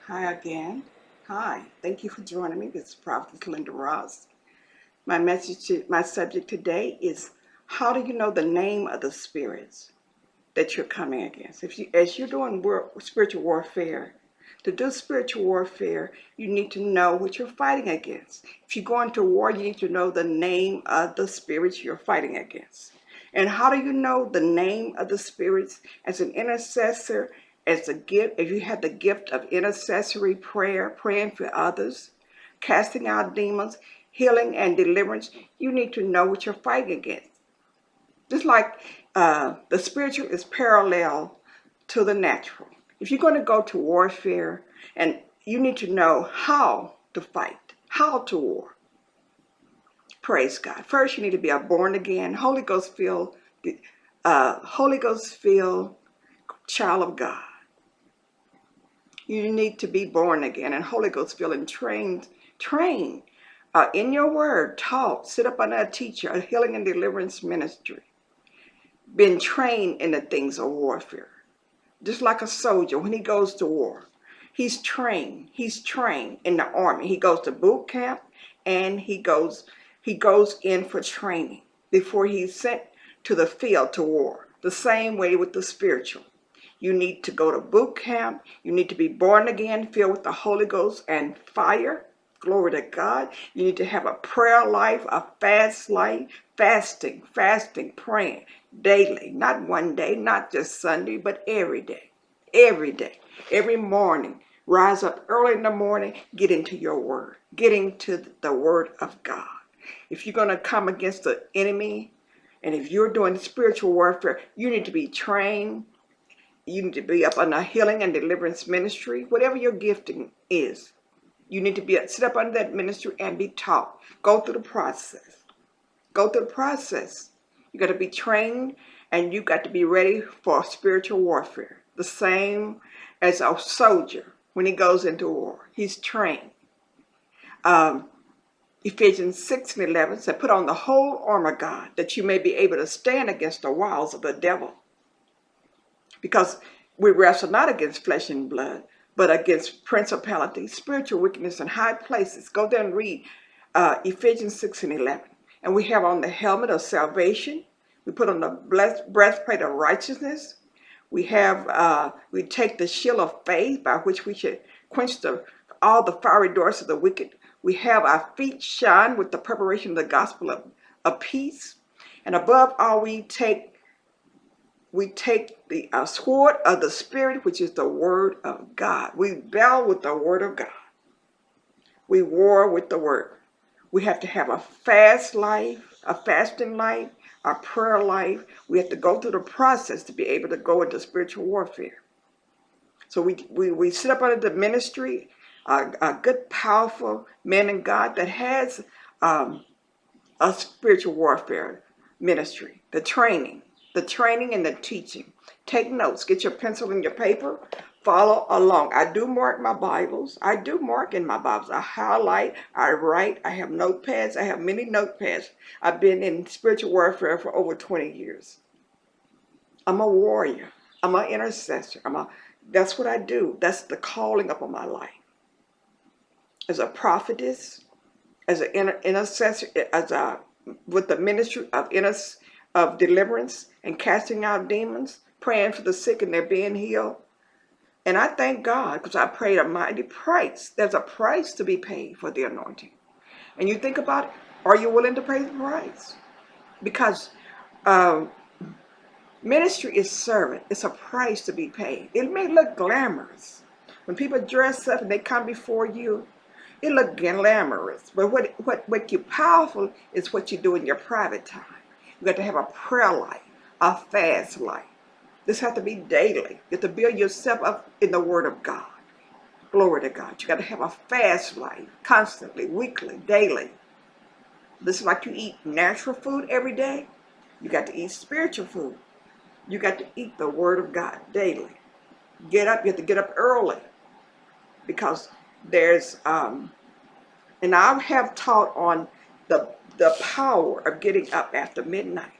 Hi again. Hi. Thank you for joining me. This is Prophetess Linda Ross. My subject today is how do you know the name of the spirits that you're coming against? As you're doing spiritual warfare, to do spiritual warfare, you need to know what you're fighting against. If you go into war, you need to know the name of the spirits you're fighting against. And how do you know the name of the spirits? As an intercessor, as a gift, if you have the gift of intercessory prayer, praying for others, casting out demons, healing and deliverance, you need to know what you're fighting against. Just like the spiritual is parallel to the natural. If you're going to go to warfare, and you need to know how to fight, how to war. Praise God. First, you need to be a born again, Holy Ghost filled child of God. You need to be born again and Holy Ghost filled and trained in your word, taught, sit up under a teacher, a healing and deliverance ministry. Been trained in the things of warfare. Just like a soldier, when he goes to war, he's trained in the army. He goes to boot camp and he goes in for training before he's sent to the field to war. The same way with the spiritual. You need to go to boot camp. You need to be born again, filled with the Holy Ghost and fire. Glory to God. You need to have a prayer life, a fast life, fasting, praying daily. Not one day, not just Sunday, but every day. Every day. Every morning. Rise up early in the morning. Get into your word. Get into the word of God. If you're going to come against the enemy, and if you're doing spiritual warfare, you need to be trained. You need to be up on a healing and deliverance ministry. Whatever your gifting is, you need to sit up under that ministry and be taught. Go through the process. Go through the process. You got to be trained and you got to be ready for spiritual warfare. The same as a soldier when he goes into war. He's trained. Ephesians 6:11 said, put on the whole armor of God that you may be able to stand against the wiles of the devil. Because we wrestle not against flesh and blood, but against principalities, spiritual wickedness in high places. Go there and read Ephesians 6:11. And we have on the helmet of salvation. We put on the breastplate of righteousness. We take the shield of faith by which we should quench all the fiery darts of the wicked. We have our feet shine with the preparation of the gospel of peace. And above all, we take the sword of the Spirit, which is the word of God. We battle with the word of God. We war with the word. We have to have a fast life, a fasting life, a prayer life. We have to go through the process to be able to go into spiritual warfare. So we sit up under the ministry, a good, powerful man in God that has a spiritual warfare ministry, the training and the teaching. Take notes. Get your pencil and your paper. Follow along. I do mark my Bibles. I do mark in my Bibles. I highlight. I write. I have notepads. I have many notepads. I've been in spiritual warfare for over 20 years. I'm a warrior. I'm an intercessor. That's what I do. That's the calling upon my life. As a prophetess, as an intercessor, with the ministry of deliverance and casting out demons, praying for the sick and they're being healed. And I thank God because I paid a mighty price. There's a price to be paid for the anointing. And you think about it, are you willing to pay the price? Because ministry is servant. It's a price to be paid. It may look glamorous. When people dress up and they come before you, it looks glamorous. But what makes you powerful is what you do in your private time. You got to have a prayer life, a fast life. This has to be daily. You have to build yourself up in the Word of God. Glory to God. You got to have a fast life, constantly, weekly, daily. This is like you eat natural food every day. You got to eat spiritual food. You got to eat the Word of God daily. Get up. You have to get up early because there's and I have taught on the power of getting up after midnight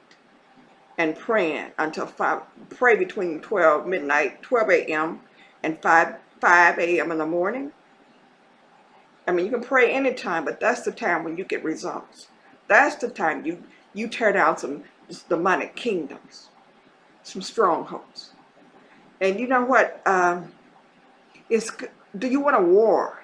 and praying until 5, pray between 12 a.m. and 5 5 a.m. in the morning. I mean, you can pray anytime, but that's the time when you get results. That's the time you tear down some demonic kingdoms, some strongholds. And you know what? It's do you want a war?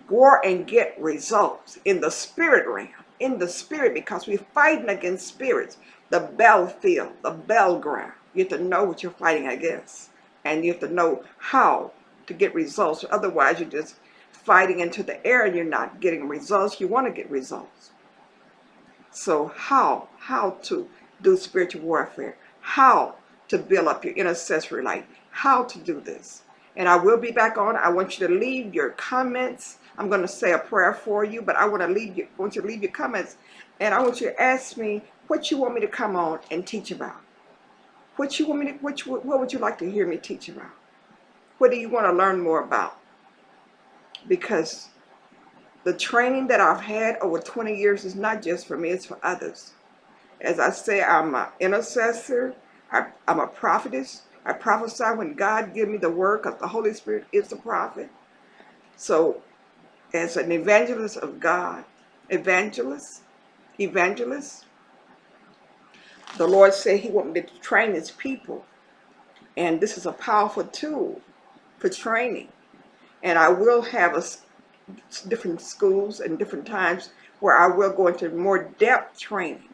War and get results in the spirit realm, in the spirit, because we're fighting against spirits. The battlefield, the battleground. You have to know what you're fighting against, and you have to know how to get results. Otherwise, you're just fighting into the air and you're not getting results. You want to get results. So how to do spiritual warfare? How to build up your intercessory life? How to do this? And I will be back on. I want you to leave your comments. I'm going to say a prayer for you, but I want you to leave your comments, and I want you to ask me what you want me to come on and teach about. What would you like to hear me teach about? What do you want to learn more about? Because the training that I've had over 20 years is not just for me, it's for others. As I say, I'm an intercessor. I'm a prophetess. I prophesy when God gives me the word, because the Holy Spirit is the prophet. So as an evangelist of God, evangelist, the Lord said he wanted me to train his people. And this is a powerful tool for training. And I will have different schools and different times where I will go into more depth training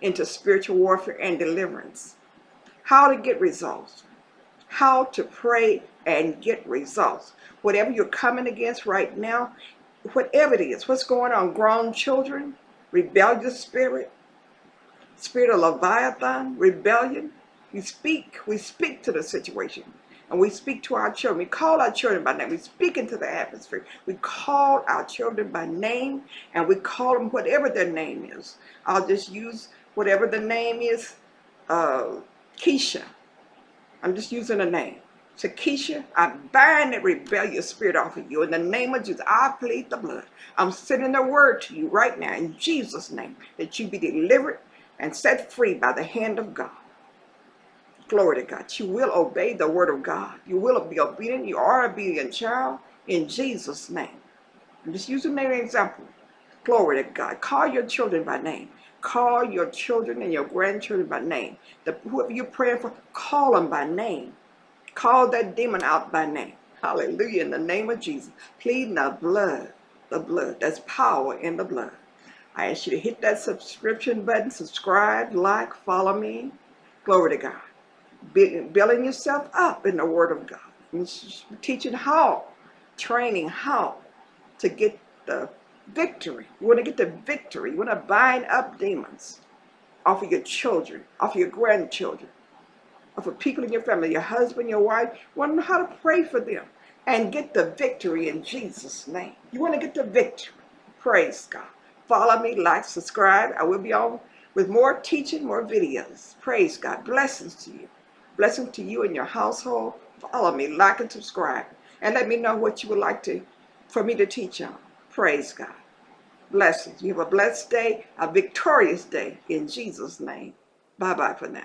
into spiritual warfare and deliverance. How to get results. How to pray and get results. Whatever you're coming against right now, whatever it is, what's going on, grown children, rebellious spirit of Leviathan, rebellion, we speak to the situation. And we speak to our children. We call our children by name. We speak into the atmosphere. We call our children by name, and we call them whatever their name is. I'll just use whatever the name is. Keisha. I'm just using a name. So Keisha, I bind that rebellious spirit off of you. In the name of Jesus, I plead the blood. I'm sending the word to you right now in Jesus' name, that you be delivered and set free by the hand of God. Glory to God. You will obey the word of God. You will be obedient. You are an obedient child in Jesus' name. I'm just using an example. Glory to God. Call your children by name. Call your children and your grandchildren by name. Whoever you're praying for, call them by name. Call that demon out by name. Hallelujah. In the name of Jesus. Pleading the blood. The blood. There's power in the blood. I ask you to hit that subscription button, subscribe, like, follow me. Glory to God. Building yourself up in the Word of God. And teaching how, training how to get the victory. You want to get the victory. You want to bind up demons off of your children, off of your grandchildren, off of people in your family, your husband, your wife. You want to know how to pray for them and get the victory in Jesus' name. You want to get the victory. Praise God. Follow me, like, subscribe. I will be on with more teaching, more videos. Praise God. Blessings to you. Blessings to you and your household. Follow me, like, and subscribe. And let me know what you would like for me to teach on. Praise God. Blessings. You have a blessed day, a victorious day in Jesus' name. Bye-bye for now.